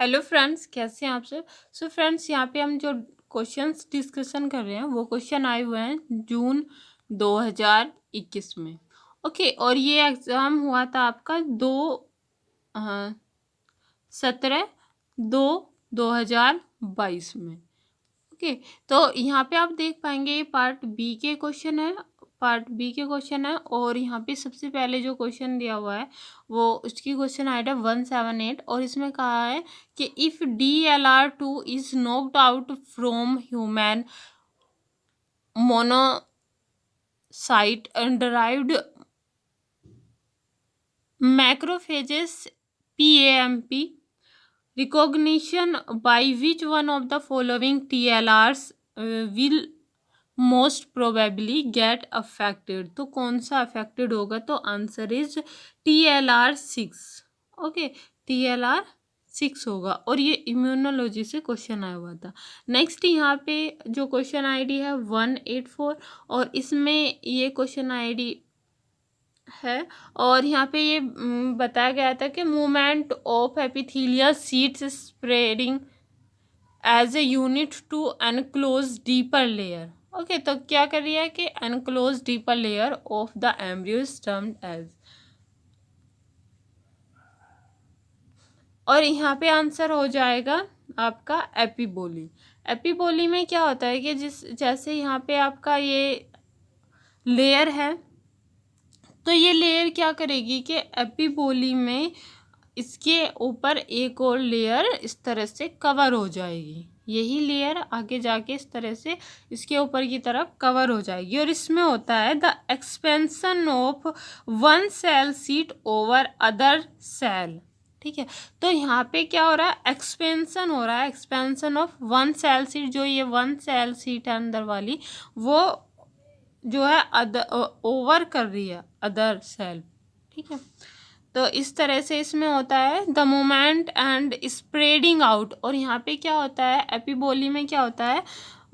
Hello friends, कैसे हैं आप सब। सो फ्रेंड्स, यहाँ पे हम जो क्वेश्चंस डिस्कशन कर रहे हैं वो क्वेश्चन आए हुए हैं जून 2021 में। ओके, और ये एग्ज़ाम हुआ था आपका 17/2/2022 में। ओके, तो यहाँ पे आप देख पाएंगे ये पार्ट बी के क्वेश्चन है। और यहाँ पे सबसे पहले जो क्वेश्चन दिया हुआ है वो उसकी क्वेश्चन आइड है 178, और इसमें कहा है कि if DLR2 is knocked out from human monocyte and derived macrophages PAMP recognition, by which one of the following TLRs will most probably get affected. तो कौन सा अफेक्टेड होगा? तो answer is TLR6। Okay, TLR6 होगा, और ये immunology से question आया हुआ था। नेक्स्ट यहाँ पे जो क्वेश्चन आईडी है 184, और इसमें ये क्वेश्चन आईडी है, और यहाँ पे ये बताया गया था कि movement of epithelial sheets spreading as a unit to enclose deeper layer. Okay, तो क्या कर रही है कि enclose deeper layer of the embryo is termed as. और यहाँ पे आंसर हो जाएगा आपका एपिबोली। एपिबोली में क्या होता है कि जैसे यहाँ पे आपका ये लेयर है, तो ये लेयर क्या करेगी कि एपिबोली में इसके ऊपर एक और लेयर इस तरह से कवर हो जाएगी। यही लेयर आगे जाके इस तरह से इसके ऊपर की तरफ कवर हो जाएगी, और इसमें होता है the expansion of one cell sheet over other cell. ठीक है, तो यहाँ पे क्या हो रहा है? एक्सपेंशन हो रहा है, expansion of one cell sheet. जो ये वन सेल सीट है अंदर वाली, वो जो है ओवर कर रही है अदर सेल। ठीक है, तो इस तरह से इसमें होता है the movement and spreading out. और यहाँ पे क्या होता है? एपिबोली में क्या होता है?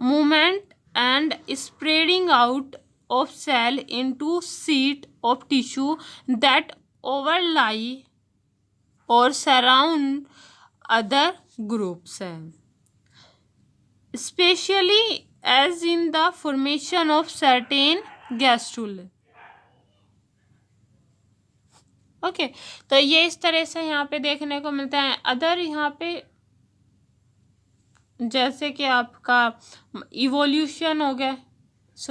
Movement and spreading out of cell into sheet of tissue that overlie और surround other group cell, especially as in the formation of certain gastrula. Okay, तो ये इस तरह से यहाँ पे देखने को मिलता है। अदर यहाँ पे जैसे कि आपका इवोल्यूशन हो गया,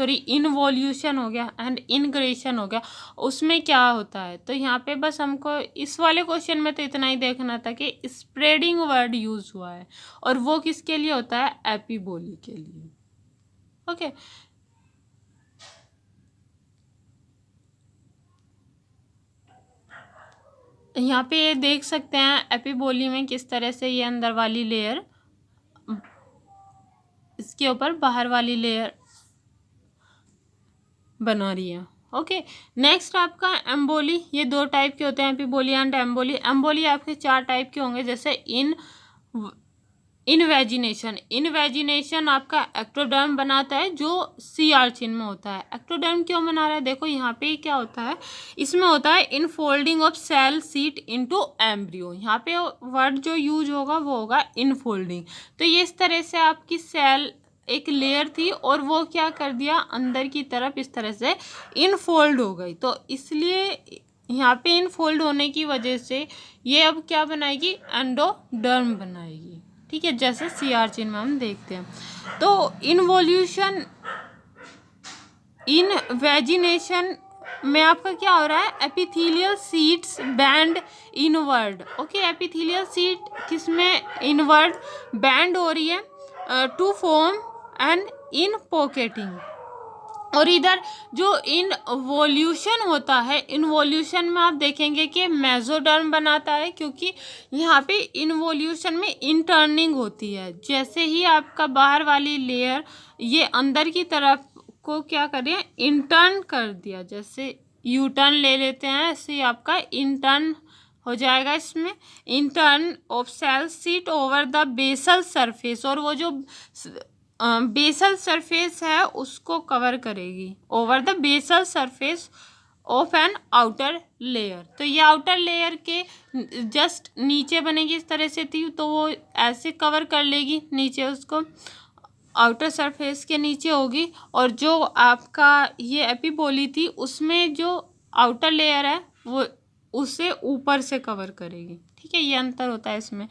इनवोल्यूशन हो गया एंड इनग्रेशन हो गया, उसमें क्या होता है? तो यहाँ पे बस हमको इस वाले क्वेश्चन में तो इतना ही देखना था कि स्प्रेडिंग वर्ड यूज हुआ है, और वो किसके लिए होता है? एपिबोली के लिए। ओके, यहाँ पे ये देख सकते हैं एपिबोली में किस तरह से ये अंदर वाली लेयर इसके ऊपर बाहर वाली लेयर बना रही है। ओके, नेक्स्ट आपका एम्बोली। ये दो टाइप के होते हैं, एपिबोली एंड एम्बोली। एम्बोली आपके 4 टाइप के होंगे, जैसे इनवेजिनेशन आपका एक्टोडर्म बनाता है, जो सी आर्चिन में होता है। एक्टोडर्म क्यों बना रहा है? देखो यहाँ पे क्या होता है, इसमें होता है infolding of cell sheet into embryo. यहाँ पे वर्ड जो यूज होगा वो होगा इनफोल्डिंग। तो ये इस तरह से आपकी सेल एक लेयर थी, और वो क्या कर दिया, अंदर की तरफ इस तरह से इनफोल्ड हो गई। तो इसलिए यहाँ पे इनफोल्ड होने की वजह से ये अब क्या बनाएगी? एंडोडर्म बनाएगी। ठीक है, जैसे सी आर्चिन में हम देखते हैं। तो इनवेजिनेशन में आपका क्या हो रहा है? Epithelial sheets bend inward. Okay, epithelial sheet किसमें इनवर्ड बैंड हो रही है to form and in pocketing. और इधर जो इनवोल्यूशन होता है, इनवोल्यूशन में आप देखेंगे कि मेसोडर्म बनाता है, क्योंकि यहाँ पे इनवोल्यूशन में इंटर्निंग होती है। जैसे ही आपका बाहर वाली लेयर ये अंदर की तरफ को क्या कर रही है? इंटर्न कर दिया। जैसे यू टर्न ले लेते हैं, ऐसे आपका इंटर्न हो जाएगा। इसमें inturn of cell sheet over the basal surface, और वो जो बेसल सरफेस है उसको कवर करेगी, over the basal surface of an outer layer. तो ये आउटर लेयर के जस्ट नीचे बनेगी, इस तरह से थी तो वो ऐसे कवर कर लेगी नीचे, उसको आउटर सरफेस के नीचे होगी। और जो आपका ये एपिबोली थी उसमें जो आउटर लेयर है वो उसे ऊपर से कवर करेगी। ठीक है, ये अंतर होता है इसमें।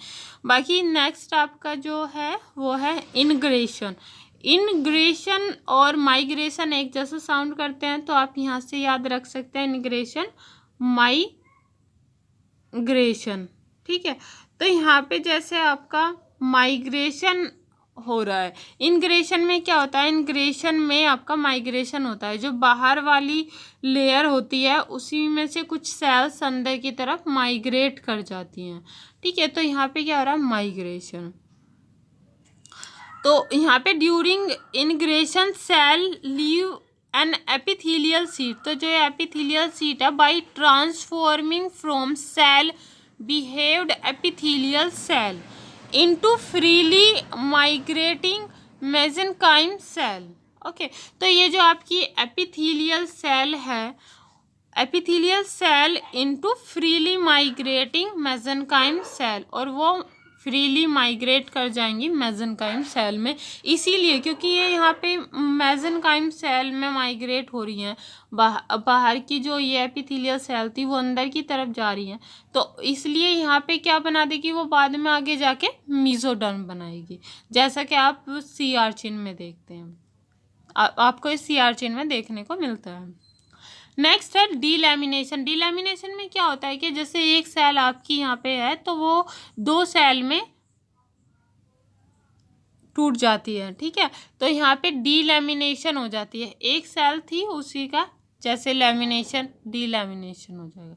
बाकी नेक्स्ट आपका जो है वो है इनग्रेशन। इनग्रेशन और माइग्रेशन एक जैसा साउंड करते हैं, तो आप यहाँ से याद रख सकते हैं इनग्रेशन माइग्रेशन। ठीक है, तो यहाँ पे जैसे आपका माइग्रेशन हो रहा है, इनग्रेशन में क्या होता है, इनग्रेशन में आपका माइग्रेशन होता है। जो बाहर वाली लेयर होती है उसी में से कुछ सेल्स अंदर की तरफ माइग्रेट कर जाती हैं। ठीक है, तो यहाँ पे क्या हो रहा है, माइग्रेशन। तो यहाँ पे during ingression cell leave an epithelial sheet. तो जो एपिथेलियल सीट है by transforming from cell behaved epithelial cell into freely migrating mesenchyme cell. Okay, तो ये जो आपकी एपिथेलियल सेल है, epithelial cell into freely migrating mesenchyme cell, और वो फ्रीली माइग्रेट कर जाएंगी मेसेनकाइम सेल में, इसीलिए क्योंकि ये यहाँ पे मेसेनकाइम सेल में माइग्रेट हो रही हैं। बाहर की जो ये एपिथेलियल सेल थी वो अंदर की तरफ जा रही हैं, तो इसलिए यहाँ पे क्या बना देगी वो, बाद में आगे जाके मेसोडर्म बनाएगी, जैसा कि आप सी आर्चिन में देखते हैं। आपको इस सी आर्चिन में देखने को मिलता है। नेक्स्ट है डीलैमिनेशन। डीलैमिनेशन में क्या होता है कि जैसे एक सेल आपकी यहाँ पे है तो वो दो सेल में टूट जाती है। ठीक है, तो यहाँ पे डीलैमिनेशन हो जाती है। एक सेल थी उसी का जैसे लैमिनेशन, डीलैमिनेशन हो जाएगा।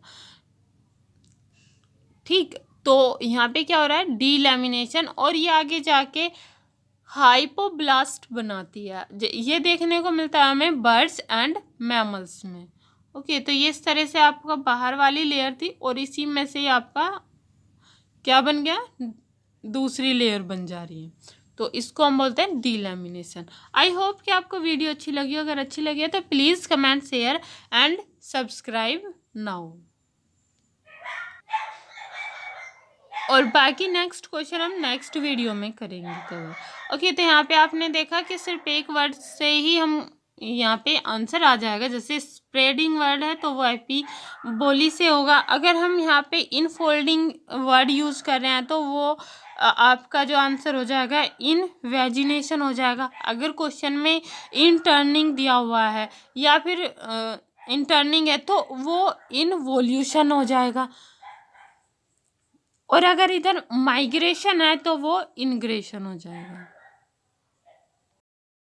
ठीक, तो यहाँ पे क्या हो रहा है, डीलैमिनेशन, और ये आगे जाके हाइपोब्लास्ट बनाती है। ये देखने को मिलता है हमें बर्ड्स एंड मैमल्स में। ओके, तो ये इस तरह से आपका बाहर वाली लेयर थी और इसी में से आपका क्या बन गया, दूसरी लेयर बन जा रही है, तो इसको हम बोलते हैं डीलैमिनेशन। आई होप कि आपको वीडियो अच्छी लगी। अगर अच्छी लगी है तो please comment, share and subscribe now. और बाकी नेक्स्ट क्वेश्चन हम नेक्स्ट वीडियो में करेंगे कवर। ओके, तो यहाँ पे आपने देखा कि सिर्फ एक वर्ड से ही हम यहाँ पे आंसर आ जाएगा। जैसे स्प्रेडिंग वर्ड है तो वो एपिबोली से होगा। अगर हम यहाँ पे इनफोल्डिंग वर्ड यूज़ कर रहे हैं तो वो आपका जो आंसर हो जाएगा इन वेजिनेशन हो जाएगा। अगर क्वेश्चन में इन टर्निंग दिया हुआ है या फिर इन टर्निंग है तो वो इन वोल्यूशन हो जाएगा, और अगर इधर माइग्रेशन है तो वो इनग्रेशन हो जाएगा।